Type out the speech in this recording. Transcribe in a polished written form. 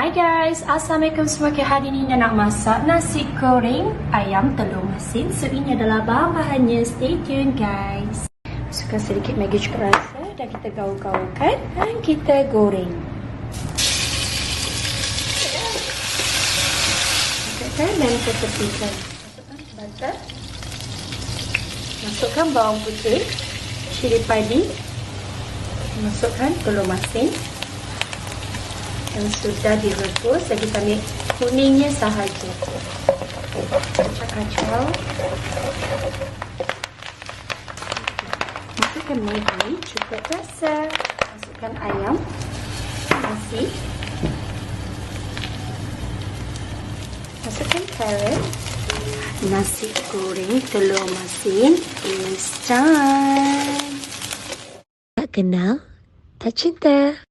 Hai guys, Assalamualaikum semua. Hari ini Nina nak masak nasi goreng ayam telur masin. So ini adalah bahan-bahannya. Stay tune guys. Masukkan sedikit Maggi cuka rasa dan kita gaul-gaulkan dan kita goreng. Masukkan dan kita tepikan. Masukkan butter. Masukkan bawang putih, cili padi. Masukkan telur masin. Yang sudah direbus dan kita ambil kuningnya sahaja. Kacau-kacau. Masukkan Maggi cuka rasa. Masukkan ayam, nasi. Masukkan carrot. Nasi goreng telur masin instan. Tak kenal, tak cinta.